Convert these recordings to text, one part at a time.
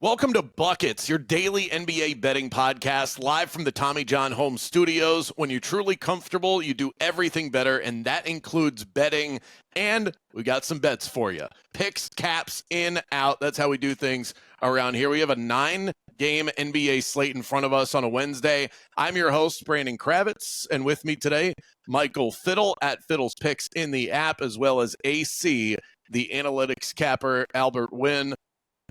Welcome to Buckets, your daily NBA betting podcast, live from the Tommy John Home Studios. When you're truly comfortable, you do everything better, and that includes betting. And we got some bets for you. Picks, caps, in, out. That's how we do things around here. We have a 9-game NBA slate in front of us on a Wednesday. I'm your host, Brandon Kravitz, and with me today, Michael Fiddle at Fiddle's Picks in the app, as well as AC, the AnalyticsCapper, Albert Nguyen.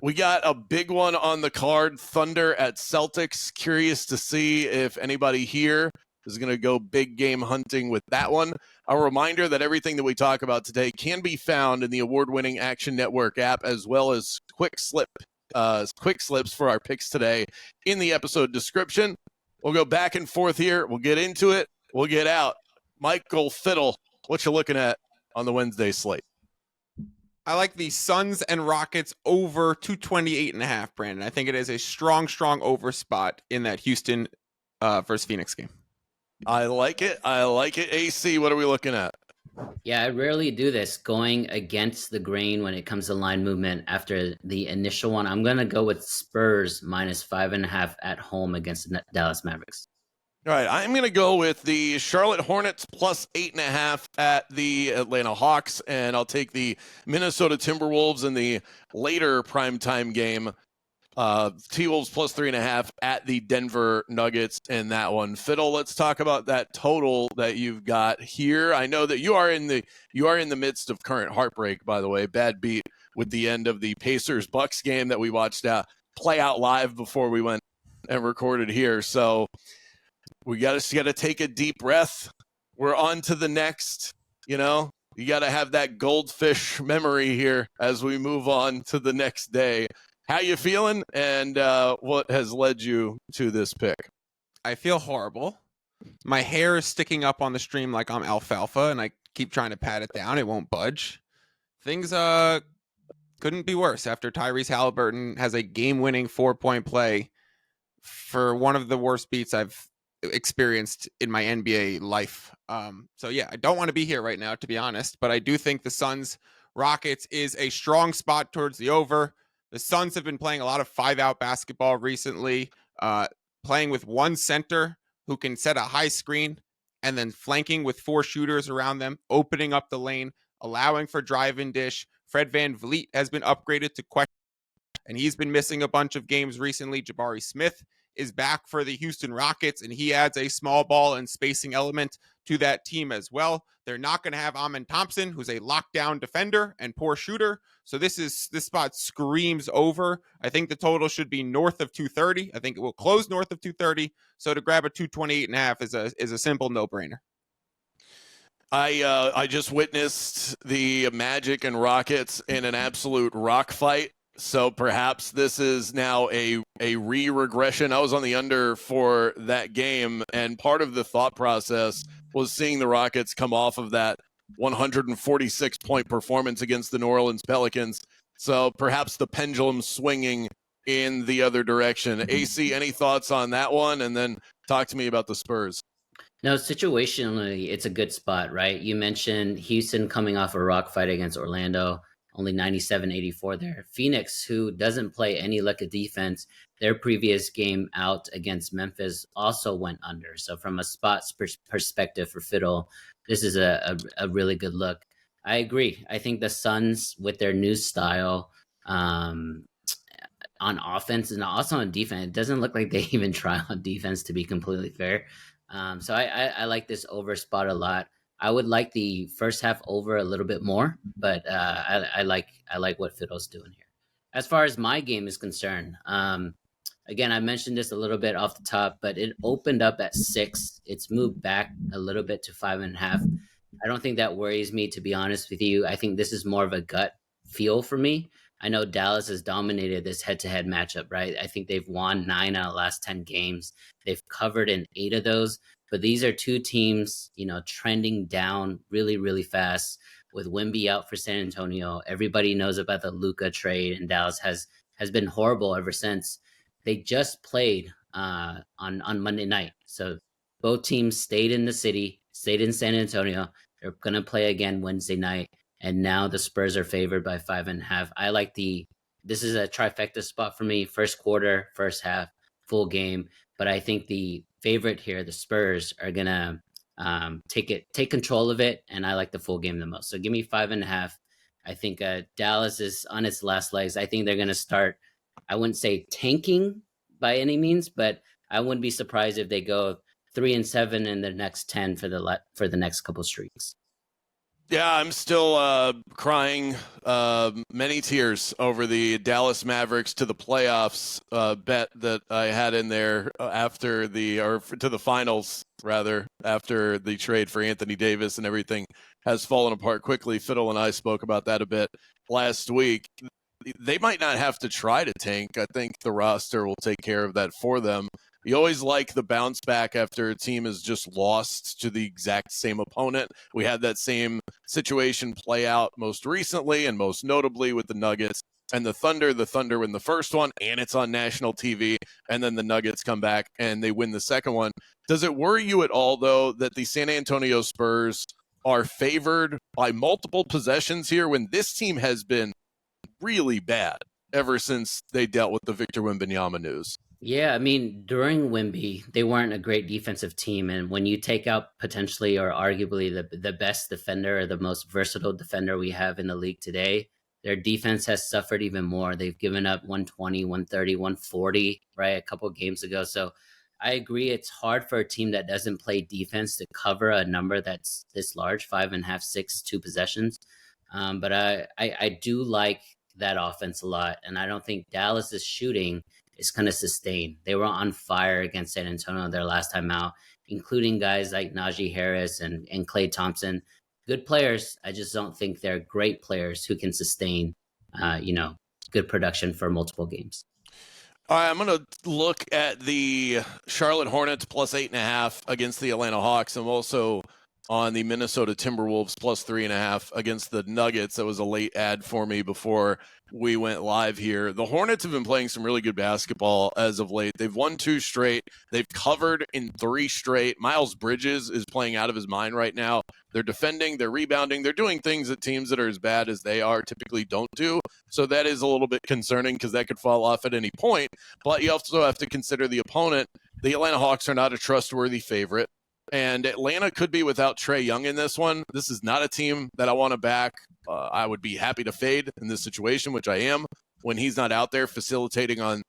We got a big one on the card, Thunder at Celtics. Curious to see if anybody here is going to go big game hunting with that one. A reminder that everything that we talk about today can be found in the award-winning Action Network app, as well as quick slips for our picks today in the episode description. We'll go back and forth here. We'll get into it. We'll get out. Michael Fiddle, what you looking at on the Wednesday slate? I like the Suns and Rockets over 228.5, Brandon. I think it is a strong over spot in that Houston versus Phoenix game. I like it. AC, what are we looking at? Yeah, I rarely do this, going against the grain when it comes to line movement after the initial one. I'm going to go with Spurs minus 5.5 at home against the Dallas Mavericks. All right, I'm going to go with the Charlotte Hornets plus 8.5 at the Atlanta Hawks, and I'll take the Minnesota Timberwolves in the later primetime game. T-Wolves plus 3.5 at the Denver Nuggets in that one. Fiddle, let's talk about that total that you've got here. I know that you are in the midst of current heartbreak, by the way. Bad beat with the end of the Pacers-Bucks game that we watched play out live before we went and recorded here. So we got to take a deep breath. We're on to the next, you got to have that goldfish memory here as we move on to the next day. How you feeling, and what has led you to this pick? I feel horrible. My hair is sticking up on the stream like I'm alfalfa, and I keep trying to pat it down. It won't budge. Things couldn't be worse after Tyrese Halliburton has a game-winning 4-point play for one of the worst beats I've experienced in my NBA life. So yeah, I don't want to be here right now, to be honest, but I do think the Suns Rockets is a strong spot towards the over. The Suns have been playing a lot of 5-out basketball recently, playing with one center who can set a high screen and then flanking with 4 shooters around them, opening up the lane, allowing for drive and dish. Fred VanVleet has been upgraded to question, and he's been missing a bunch of games recently. Jabari Smith is back for the Houston Rockets, and he adds a small ball and spacing element to that team as well. They're not going to have Amen Thompson, who's a lockdown defender and poor shooter. So this spot screams over. I think the total should be north of 230. I think it will close north of 230. So to grab a 228.5 is a simple no-brainer. I just witnessed the Magic and Rockets in an absolute rock fight. So perhaps this is now a regression. I was on the under for that game, and part of the thought process was seeing the Rockets come off of that 146-point performance against the New Orleans Pelicans. So perhaps the pendulum swinging in the other direction. AC, any thoughts on that one? And then talk to me about the Spurs. No, situationally, it's a good spot, right? You mentioned Houston coming off a rock fight against Orlando. Only 97-84 there. Phoenix, who doesn't play any lick of defense, their previous game out against Memphis also went under. So from a spots perspective for Fiddle, this is a really good look. I agree. I think the Suns, with their new style on offense and also on defense, it doesn't look like they even try on defense, to be completely fair. So I like this over spot a lot. I would like the first half over a little bit more, but I like what Fiddle's doing here. As far as my game is concerned, again, I mentioned this a little bit off the top, but it opened up at 6. It's moved back a little bit to 5.5. I don't think that worries me, to be honest with you. I think this is more of a gut feel for me. I know Dallas has dominated this head-to-head matchup, right? I think they've won 9 out of the last 10 games. They've covered in 8 of those. But these are two teams, trending down really, really fast with Wemby out for San Antonio. Everybody knows about the Luka trade, and Dallas has been horrible ever since. They just played on Monday night. So both teams stayed in the city, stayed in San Antonio. They're going to play again Wednesday night. And now the Spurs are favored by 5.5. I like the this is a trifecta spot for me. First quarter, first half, full game. But I think the favorite here, the Spurs, are gonna take control of it, and I like the full game the most. So give me 5.5. I think Dallas is on its last legs. I think they're gonna start. I wouldn't say tanking by any means, but I wouldn't be surprised if they go 3-7 in the next 10 for the next couple streaks. Yeah, I'm still crying many tears over the Dallas Mavericks to the playoffs bet that I had in there to the finals, rather, after the trade for Anthony Davis, and everything has fallen apart quickly. Fiddle and I spoke about that a bit last week. They might not have to try to tank. I think the roster will take care of that for them. You always like the bounce back after a team has just lost to the exact same opponent. We had that same situation play out most recently and most notably with the Nuggets and the Thunder. The Thunder win the first one, and it's on national TV, and then the Nuggets come back and they win the second one. Does it worry you at all, though, that the San Antonio Spurs are favored by multiple possessions here when this team has been really bad ever since they dealt with the Victor Wembanyama news? Yeah, I mean, during Wemby, they weren't a great defensive team. And when you take out potentially or arguably the best defender or the most versatile defender we have in the league today, their defense has suffered even more. They've given up 120, 130, 140, right, a couple of games ago. So I agree, it's hard for a team that doesn't play defense to cover a number that's this large, 5.5, 6, 2 possessions. But I do like that offense a lot. And I don't think Dallas's shooting is going to sustain. They were on fire against San Antonio their last time out, including guys like Najee Harris and Klay Thompson. Good players. I just don't think they're great players who can sustain, good production for multiple games. All right, I'm going to look at the Charlotte Hornets plus 8.5 against the Atlanta Hawks. I'm also on the Minnesota Timberwolves plus 3.5 against the Nuggets. That was a late ad for me before we went live here. The Hornets have been playing some really good basketball as of late. They've won 2 straight. They've covered in 3 straight. Miles Bridges is playing out of his mind right now. They're defending, they're rebounding, they're doing things that teams that are as bad as they are typically don't do. So that is a little bit concerning because that could fall off at any point. But you also have to consider the opponent. The Atlanta Hawks are not a trustworthy favorite. And Atlanta could be without Trae Young in this one. This is not a team that I want to back. I would be happy to fade in this situation, which I am, when he's not out there facilitating on,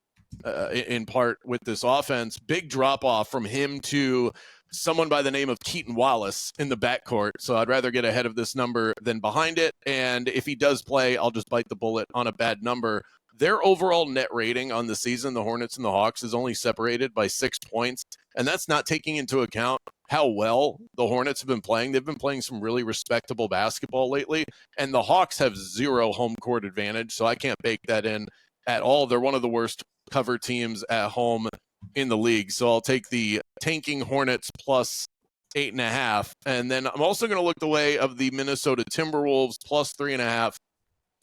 in part with this offense. Big drop off from him to someone by the name of Keaton Wallace in the backcourt. So I'd rather get ahead of this number than behind it. And if he does play, I'll just bite the bullet on a bad number. Their overall net rating on the season, the Hornets and the Hawks, is only separated by 6 points. And that's not taking into account how well the Hornets have been playing. They've been playing some really respectable basketball lately. And the Hawks have 0 home court advantage, so I can't bake that in at all. They're one of the worst cover teams at home in the league. So I'll take the tanking Hornets plus 8.5. And then I'm also going to look the way of the Minnesota Timberwolves plus 3.5.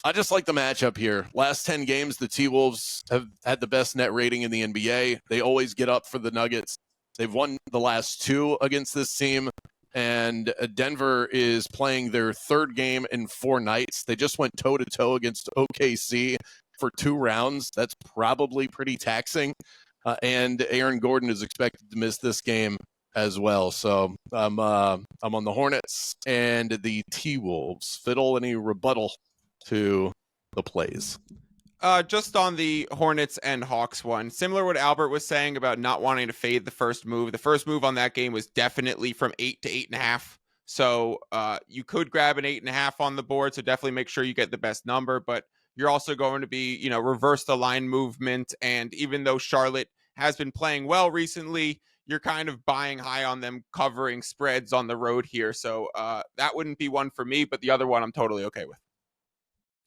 I just like the matchup here. Last 10 games, the T-Wolves have had the best net rating in the NBA. They always get up for the Nuggets. They've won the last 2 against this team, and Denver is playing their 3rd game in 4 nights. They just went toe-to-toe against OKC for 2 rounds. That's probably pretty taxing, and Aaron Gordon is expected to miss this game as well. So I'm on the Hornets and the T-Wolves. Fiddle, any rebuttal to the plays? Just on the Hornets and Hawks one, similar to what Albert was saying about not wanting to fade the first move. The first move on that game was definitely from 8 to 8.5. So you could grab an 8.5 on the board. So definitely make sure you get the best number. But you're also going to be, reverse the line movement. And even though Charlotte has been playing well recently, you're kind of buying high on them covering spreads on the road here. So that wouldn't be one for me. But the other one I'm totally okay with.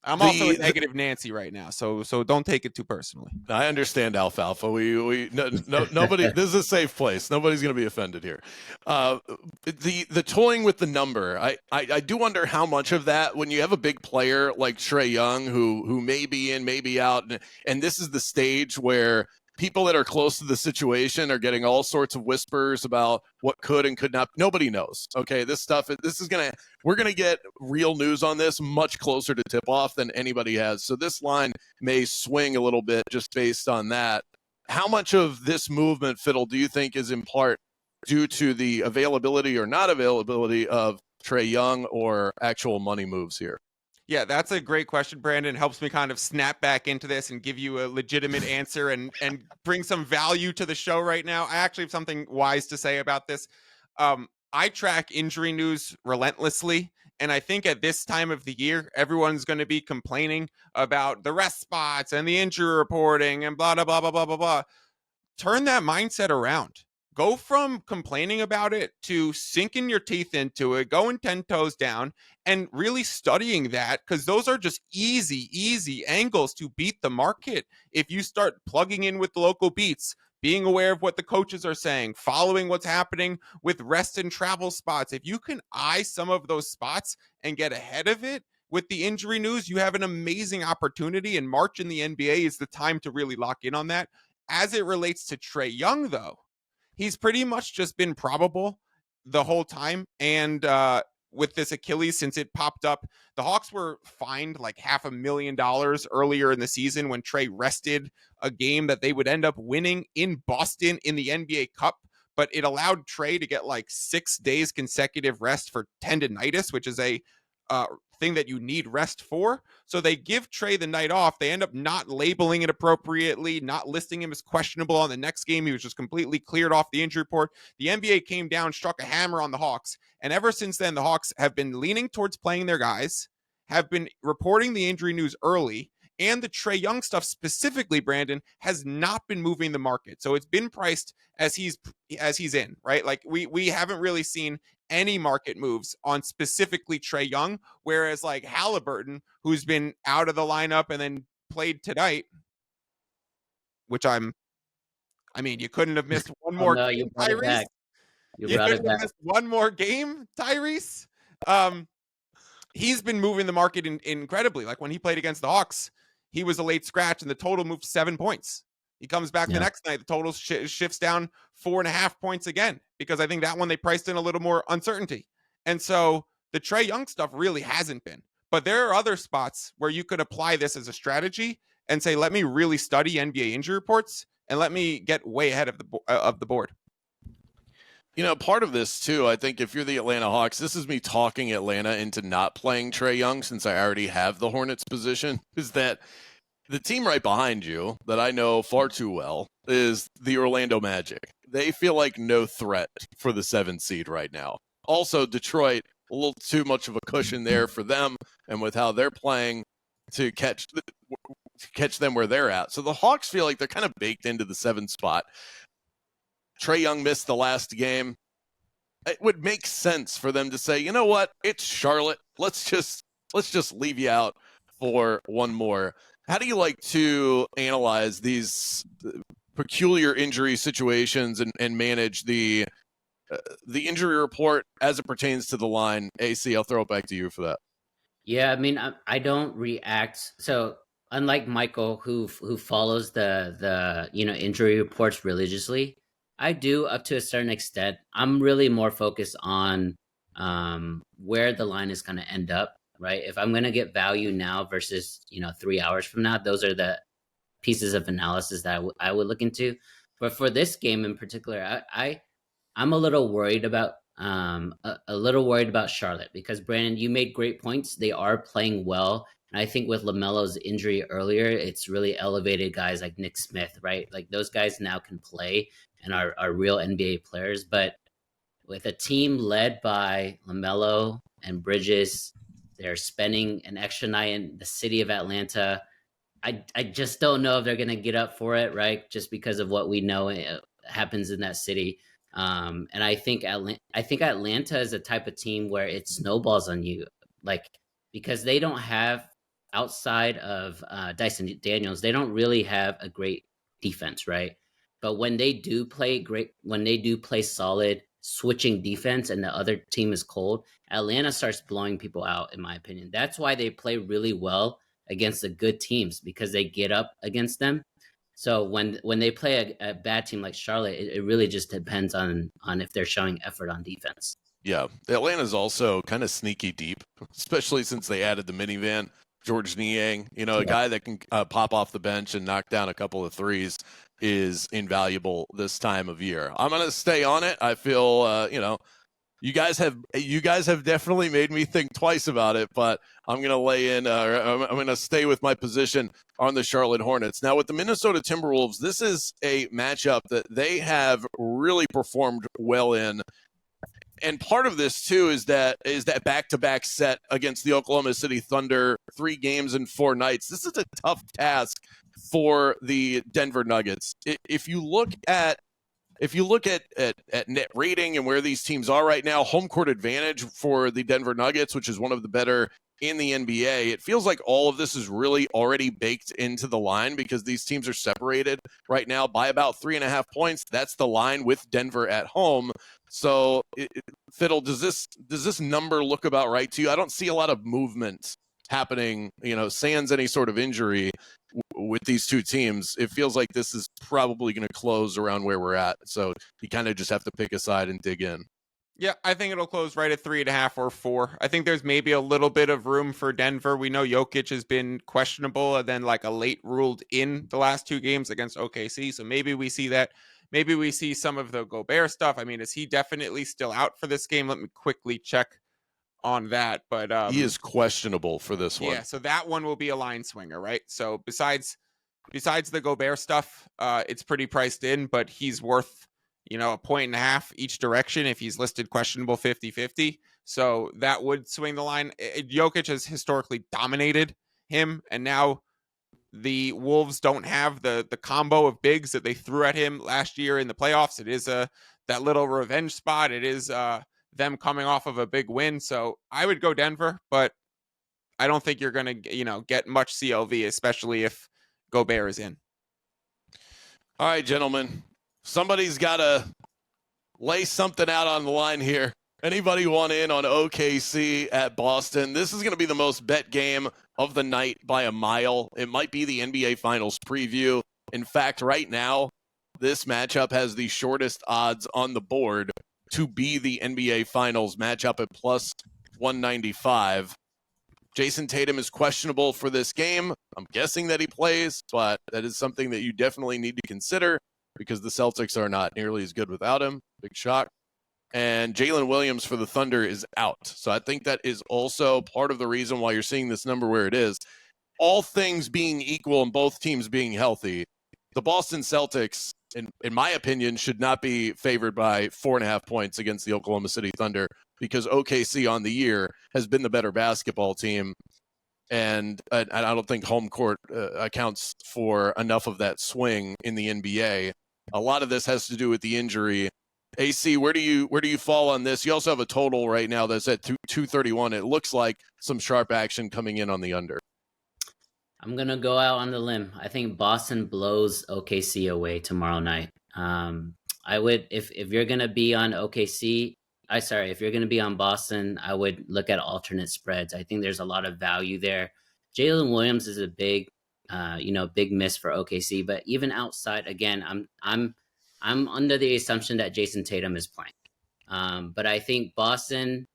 I'm also a negative Nancy right now, so don't take it too personally. I understand, Alfalfa. Nobody. This is a safe place. Nobody's going to be offended here. The toying with the number, I do wonder how much of that, when you have a big player like Trae Young, who may be in, may be out, and this is the stage where people that are close to the situation are getting all sorts of whispers about what could and could not. Nobody knows. Okay, we're gonna get real news on this much closer to tip off than anybody has. So this line may swing a little bit just based on that. How much of this movement, Fiddle, do you think is in part due to the availability or not availability of Trae Young or actual money moves here? Yeah, that's a great question, Brandon. It helps me kind of snap back into this and give you a legitimate answer and bring some value to the show right now. I actually have something wise to say about this. I track injury news relentlessly, and I think at this time of the year, everyone's going to be complaining about the rest spots and the injury reporting and blah, blah, blah, blah, blah, blah, blah. Turn that mindset around. Go from complaining about it to sinking your teeth into it, going 10 toes down, and really studying that, because those are just easy angles to beat the market. If you start plugging in with the local beats, being aware of what the coaches are saying, following what's happening with rest and travel spots, if you can eye some of those spots and get ahead of it with the injury news, you have an amazing opportunity. And March in the NBA is the time to really lock in on that. As it relates to Trae Young, though, he's pretty much just been probable the whole time. And with this Achilles, since it popped up, the Hawks were fined like $500,000 earlier in the season when Trae rested a game that they would end up winning in Boston in the NBA Cup. But it allowed Trae to get like 6 days consecutive rest for tendinitis, which is a thing that you need rest for. So they give Trae the night off. They end up not labeling it appropriately, not listing him as questionable on the next game. He was just completely cleared off the injury report. The NBA came down, struck a hammer on the Hawks. And ever since then, the Hawks have been leaning towards playing their guys, have been reporting the injury news early, and the Trae Young stuff specifically, Brandon, has not been moving the market. So it's been priced as he's in, right? Like we haven't really seen any market moves on specifically Trae Young, whereas like Halliburton, who's been out of the lineup and then played tonight, which you couldn't have missed one more game, Tyrese. You couldn't have missed one more game, Tyrese. He's been moving the market incredibly. Like when he played against the Hawks, he was a late scratch and the total moved 7 points. He comes back the next night, the total shifts down 4.5 points again, because I think that one they priced in a little more uncertainty. And so the Trae Young stuff really hasn't been. But there are other spots where you could apply this as a strategy and say, let me really study NBA injury reports and let me get way ahead of the board. You know, part of this, too, I think if you're the Atlanta Hawks, this is me talking Atlanta into not playing Trae Young since I already have the Hornets position, is that the team right behind you that I know far too well is the Orlando Magic. They feel like no threat for the 7th seed right now. Also, Detroit, a little too much of a cushion there for them, and with how they're playing to catch them where they're at. So the Hawks feel like they're kind of baked into the 7th spot. Trae Young missed the last game. It would make sense for them to say, you know what, it's Charlotte. Let's just leave you out for one more. How do you like to analyze these peculiar injury situations and manage the injury report as it pertains to the line? AC, I'll throw it back to you for that. Yeah, I mean, I don't react. So unlike Michael, who follows the injury reports religiously, I do up to a certain extent. I'm really more focused on where the line is going to end up. Right. If I'm going to get value now versus, 3 hours from now, those are the pieces of analysis that I would look into. But for this game in particular, I'm a little worried about Charlotte, because Brandon, you made great points. They are playing well. And I think with LaMelo's injury earlier, it's really elevated guys like Nick Smith, right? Like those guys now can play and are real NBA players. But with a team led by LaMelo and Bridges, they're spending an extra night in the city of Atlanta. I just don't know if they're going to get up for it, right? Just because of what we know happens in that city. And I think Atlanta is a type of team where it snowballs on you, like, because they don't have, outside of Dyson Daniels, they don't really have a great defense, right? But when they do play solid switching defense and the other team is cold, Atlanta starts blowing people out, in my opinion. That's why they play really well against the good teams, because they get up against them. So when they play a bad team like Charlotte, it really just depends on if they're showing effort on defense. Yeah, Atlanta's also kind of sneaky deep, especially since they added the minivan, George Niang. You know, a guy that can pop off the bench and knock down a couple of threes is invaluable this time of year. I'm going to stay on it. I feel, you guys have definitely made me think twice about it, but I'm going to lay in. I'm going to stay with my position on the Charlotte Hornets. Now, with the Minnesota Timberwolves, this is a matchup that they have really performed well in. And part of this too is that back-to-back set against the Oklahoma City Thunder, 3 games in 4 nights. This is a tough task for the Denver Nuggets. If you look at net rating and where these teams are right now, home court advantage for the Denver Nuggets, which is one of the better in the NBA, it feels like all of this is really already baked into the line because these teams are separated right now by about 3.5 points. That's the line with Denver at home. So, Fiddle, does this number look about right to you? I don't see a lot of movement happening, sans any sort of injury with these two teams. It feels like this is probably going to close around where we're at. So you kind of just have to pick a side and dig in. Yeah, I think it'll close right at 3.5 or 4. I think there's maybe a little bit of room for Denver. We know Jokic has been questionable and then like a late ruled in the last 2 games against OKC. So maybe we see that. Maybe we see some of the Gobert stuff. I mean, is he definitely still out for this game? Let me quickly check on that. But he is questionable for this one. Yeah, so that one will be a line swinger, right? So besides the Gobert stuff, it's pretty priced in, but he's worth, 1.5 points each direction if he's listed questionable 50-50. So that would swing the line. Jokic has historically dominated him, and now the Wolves don't have the combo of bigs that they threw at him last year in the playoffs. It is that little revenge spot. It is them coming off of a big win. So I would go Denver, but I don't think you're going to, get much CLV, especially if Gobert is in. All right, gentlemen. Somebody's got to lay something out on the line here. Anybody want in on OKC at Boston? This is going to be the most bet game of the night by a mile. It might be the NBA Finals preview. In fact, right now, this matchup has the shortest odds on the board to be the NBA Finals matchup at plus 195. Jason Tatum is questionable for this game. I'm guessing that he plays, but that is something that you definitely need to consider because the Celtics are not nearly as good without him. Big shock. And Jalen Williams for the Thunder is out. So I think that is also part of the reason why you're seeing this number where it is. All things being equal and both teams being healthy, the Boston Celtics, in my opinion, should not be favored by 4.5 points against the Oklahoma City Thunder because OKC on the year has been the better basketball team. And I don't think home court accounts for enough of that swing in the NBA. A lot of this has to do with the injury. AC, where do you fall on this? You also have a total right now that's at 231. It looks like some sharp action coming in on the under. I'm going to go out on the limb. I think Boston blows OKC away tomorrow night. I would, if you're going to be on OKC, if you're going to be on Boston, I would look at alternate spreads. I think there's a lot of value there. Jalen Williams is a big miss for OKC, but even outside, again, I'm under the assumption that Jason Tatum is playing. But I think Boston,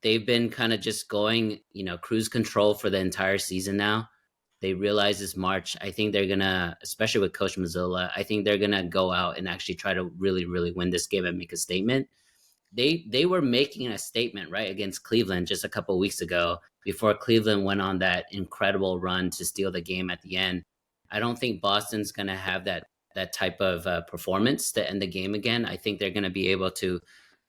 they've been kind of just going, cruise control for the entire season now. They realize it's March. I think they're going to, especially with Coach Mazzola, I think they're going to go out and actually try to really, really win this game and make a statement. They were making a statement, right, against Cleveland just a couple of weeks ago before Cleveland went on that incredible run to steal the game at the end. I don't think Boston's going to have that type of performance to end the game again. I think they're going to be able to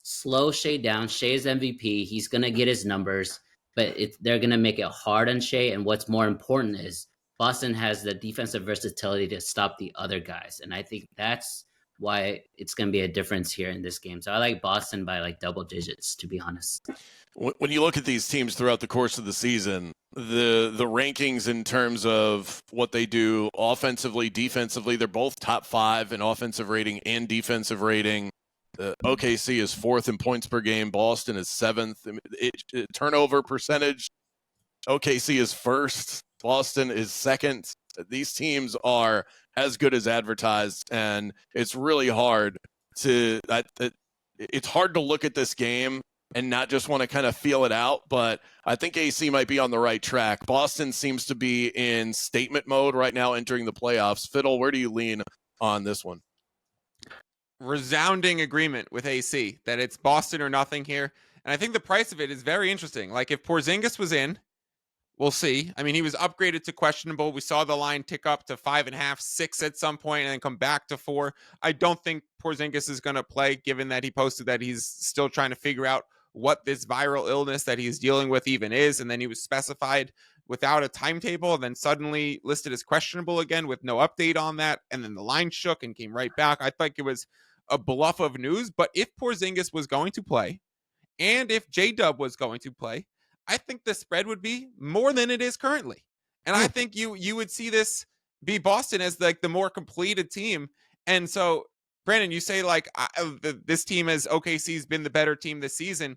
slow Shai down. Shai's MVP. He's going to get his numbers, but they're going to make it hard on Shai. And what's more important is Boston has the defensive versatility to stop the other guys. And I think that's why it's going to be a difference here in this game. So I like Boston by like double digits, to be honest. When you look at these teams throughout the course of the season, the rankings in terms of what they do offensively, defensively, they're both top 5 in offensive rating and defensive rating. OKC is 4th in points per game. Boston is 7th. Turnover percentage, OKC is 1st. Boston is 2nd. These teams are as good as advertised, and it's really hard to it's hard to look at this game and not just want to kind of feel it out, but I think AC might be on the right track. Boston seems to be in statement mode right now entering the playoffs. Fiddle, where do you lean on this one? Resounding agreement with AC that it's Boston or nothing here. And I think the price of it is very interesting. Like if Porzingis was in, we'll see. I mean, he was upgraded to questionable. We saw the line tick up to 5.5, 6 at some point, and then come back to 4. I don't think Porzingis is going to play, given that he posted that he's still trying to figure out what this viral illness that he's dealing with even is. And then he was specified without a timetable and then suddenly listed as questionable again with no update on that. And then the line shook and came right back. I think it was a bluff of news. But if Porzingis was going to play and if J-Dub was going to play, I think the spread would be more than it is currently. And I think you would see this be Boston as like the more completed team. And so, Brandon, you say like this team as OKC's been the better team this season.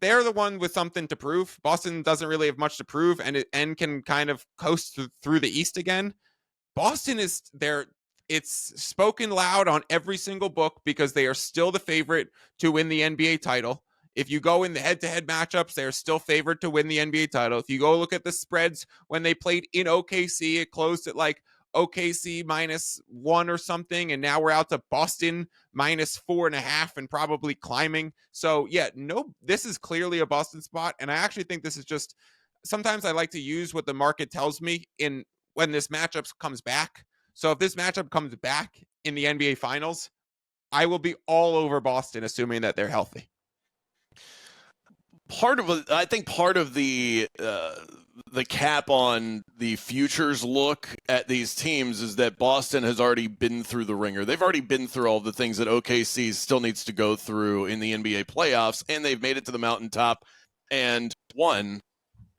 They're the one with something to prove. Boston doesn't really have much to prove and can kind of coast through the East again. Boston is there. It's spoken loud on every single book because they are still the favorite to win the NBA title. If you go in the head-to-head matchups, they're still favored to win the NBA title. If you go look at the spreads when they played in OKC, it closed at like OKC -1 or something, and now we're out to Boston -4.5 and probably climbing. So yeah, no, this is clearly a Boston spot, and I actually think this is just, sometimes I like to use what the market tells me in when this matchup comes back. So if this matchup comes back in the NBA Finals, I will be all over Boston, assuming that they're healthy. I think part of the cap on the futures look at these teams is that Boston has already been through the ringer. They've already been through all the things that OKC still needs to go through in the NBA playoffs, and they've made it to the mountaintop and won.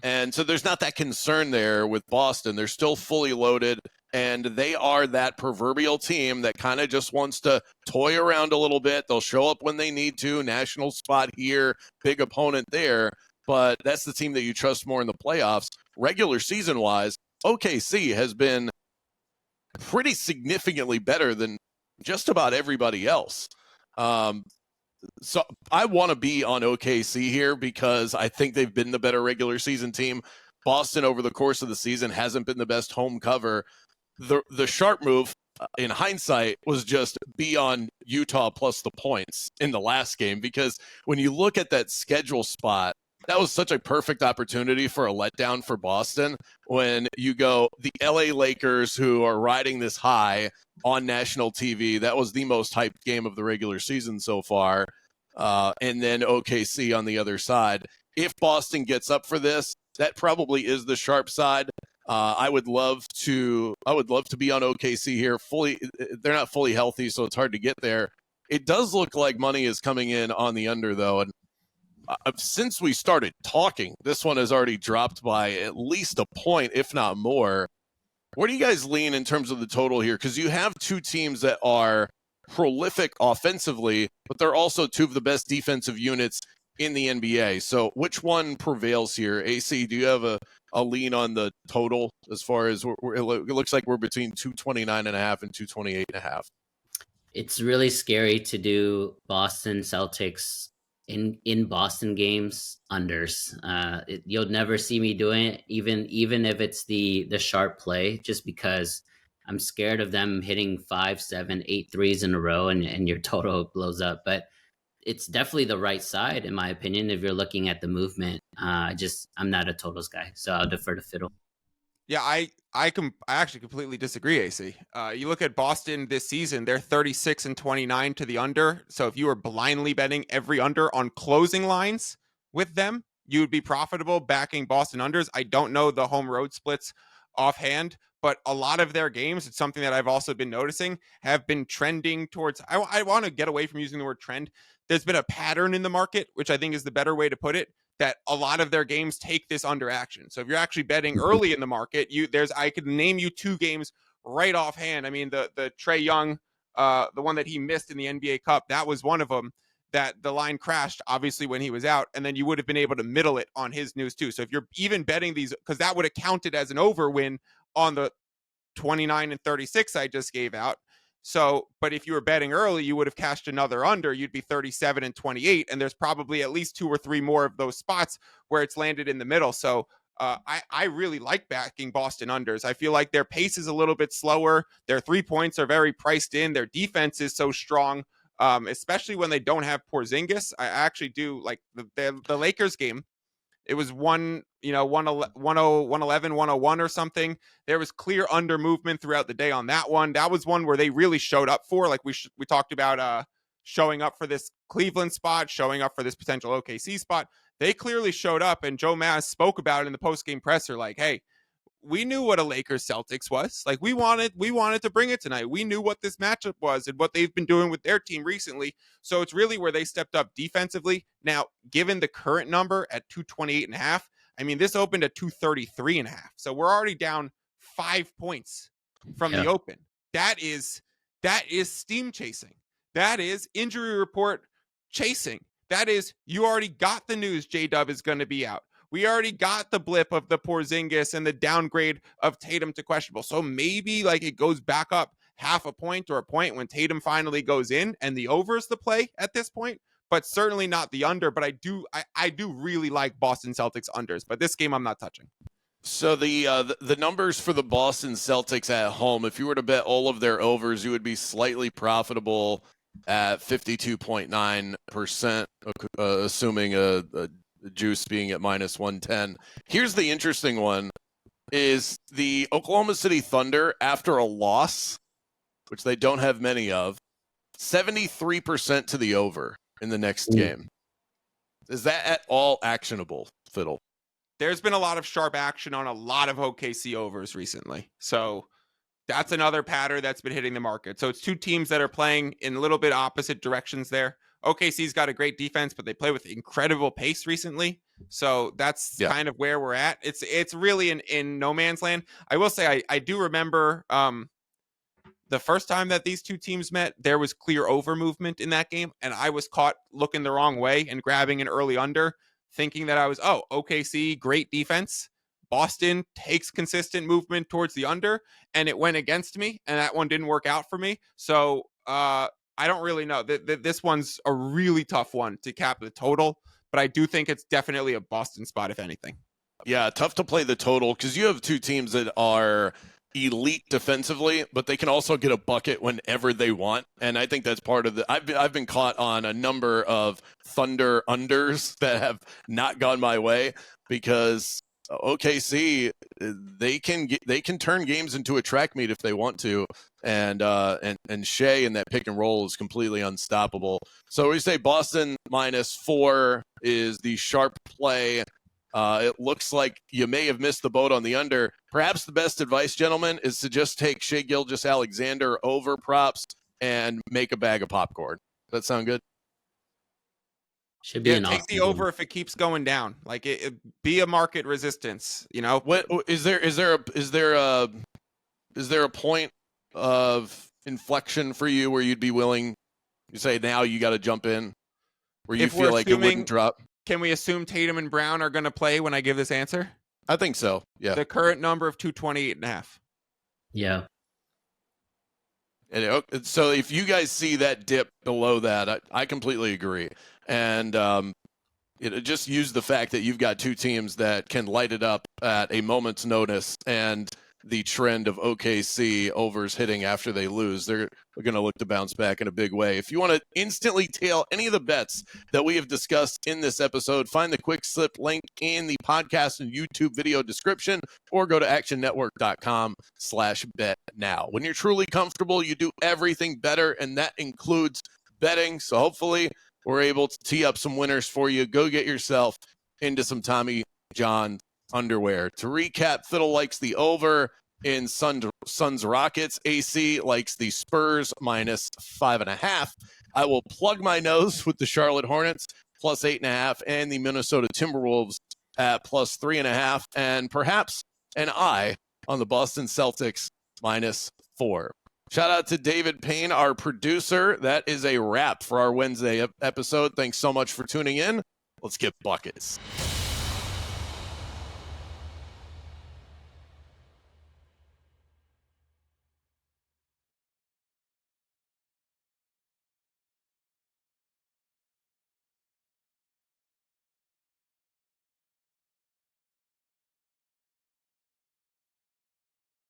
And so there's not that concern there with Boston. They're still fully loaded, and they are that proverbial team that kind of just wants to toy around a little bit. They'll show up when they need to, national spot here, big opponent there, but that's the team that you trust more in the playoffs. Regular season-wise, OKC has been pretty significantly better than just about everybody else. So I want to be on OKC here because I think they've been the better regular season team. Boston over the course of the season hasn't been the best home cover. The sharp move in hindsight was just be on Utah plus the points in the last game, because when you look at that schedule spot, that was such a perfect opportunity for a letdown for Boston when you go the LA Lakers, who are riding this high on national TV. That was the most hyped game of the regular season so far. And then OKC on the other side. If Boston gets up for this, that probably is the sharp side. I would love to be on OKC here. They're not fully healthy, so it's hard to get there. It does look like money is coming in on the under, though, and since we started talking, this one has already dropped by at least a point, if not more. Where do you guys lean in terms of the total here? Because you have two teams that are prolific offensively, but they're also two of the best defensive units in the NBA. So which one prevails here? AC, do you have a lean on the total as far as it looks like we're between 229.5 and 228.5? It's really scary to do Boston Celtics in Boston games unders. You'll never see me doing it, even if it's the sharp play, just because I'm scared of them hitting 5, 7, 8 threes in a row and your total blows up. But it's definitely the right side, in my opinion, if you're looking at the movement. I'm not a totals guy, so I'll defer to Fiddle. Yeah, I actually completely disagree, AC. You look at Boston this season, they're 36-29 to the under. So if you were blindly betting every under on closing lines with them, you would be profitable backing Boston unders. I don't know the home road splits offhand, but a lot of their games, it's something that I've also been noticing, have been trending towards, I want to get away from using the word trend. There's been a pattern in the market, which I think is the better way to put it, that a lot of their games take this under action. So if you're actually betting early in the market, I could name you 2 games right offhand. I mean, the Trae Young, the one that he missed in the NBA Cup, that was one of them that the line crashed, obviously, when he was out, and then you would have been able to middle it on his news too. So if you're even betting these, because that would have counted as an over win on the 29 and 36 I just gave out. So, but if you were betting early, you would have cashed another under. You'd be 37 and 28. And there's probably at least 2 or 3 more of those spots where it's landed in the middle. So I really like backing Boston unders. I feel like their pace is a little bit slower. Their 3 points are very priced in. Their defense is so strong, especially when they don't have Porzingis. I actually do like the Lakers game. It was 111, 101 or something. There was clear under movement throughout the day on that one. That was one where they really showed up for, like we talked about showing up for this Cleveland spot, showing up for this potential OKC spot. They clearly showed up, and Joe Maz spoke about it in the post-game presser, like, hey, we knew what a Lakers Celtics was. Like, we wanted to bring it tonight. We knew what this matchup was and what they've been doing with their team recently. So it's really where they stepped up defensively. Now, given the current number at 228.5, I mean, this opened at 233.5. So we're already down 5 points from the open. That is steam chasing. That is injury report chasing. That is, you already got the news J-Dub is going to be out. We already got the blip of the Porzingis and the downgrade of Tatum to questionable. So maybe like it goes back up half a point or a point when Tatum finally goes in and the over is the play at this point, but certainly not the under. But I do really like Boston Celtics unders, but this game I'm not touching. So the numbers for the Boston Celtics at home, if you were to bet all of their overs, you would be slightly profitable at 52.9%, assuming a juice being at minus 110. Here's the interesting one, is the Oklahoma City Thunder, after a loss, which they don't have many of, 73% to the over in the next game. Is that at all actionable, Fiddle? There's been a lot of sharp action on a lot of OKC overs recently. So that's another pattern that's been hitting the market. So it's two teams that are playing in a little bit opposite directions there. OKC's got a great defense, but they play with incredible pace recently. So that's kind of where we're at. It's really in no man's land. I will say I do remember the first time that these two teams met, there was clear over movement in that game, and I was caught looking the wrong way and grabbing an early under, thinking that I was, OKC, great defense. Boston takes consistent movement towards the under, and it went against me, and that one didn't work out for me. So I don't really know. This one's a really tough one to cap the total, but I do think it's definitely a Boston spot, if anything. Yeah, tough to play the total because you have two teams that are elite defensively, but they can also get a bucket whenever they want. And I think that's part of the I've been caught on a number of Thunder unders that have not gone my way because OKC, they can turn games into a track meet if they want to, and Shai in that pick and roll is completely unstoppable. So we say Boston -4 is the sharp play. It looks like you may have missed the boat on the under. Perhaps the best advice, gentlemen, is to just take Shai-Gilgeous Alexander over props and make a bag of popcorn. Does that sound good? Should be an take the over if it keeps going down. Like it be a market resistance. You know, what is there a point of inflection for you where you'd be willing? You say now you got to jump in, where you feel like it wouldn't drop. Can we assume Tatum and Brown are going to play when I give this answer? I think so. Yeah. The current number of 228.5. Yeah. And so if you guys see that dip below that, I completely agree. And just use the fact that you've got two teams that can light it up at a moment's notice, and the trend of OKC overs hitting after they lose, they're going to look to bounce back in a big way. If you want to instantly tail any of the bets that we have discussed in this episode, find the quick slip link in the podcast and YouTube video description, or go to actionnetwork.com/bet now. When you're truly comfortable, you do everything better, and that includes betting. So hopefully we're able to tee up some winners for you. Go get yourself into some Tommy John underwear. To recap, Fiddle likes the over in Suns Rockets. AC likes the Spurs -5.5. I will plug my nose with the Charlotte Hornets +8.5 and the Minnesota Timberwolves at +3.5, and perhaps an eye on the Boston Celtics -4. Shout out to David Payne, our producer. That is a wrap for our Wednesday episode. Thanks so much for tuning in. Let's get buckets.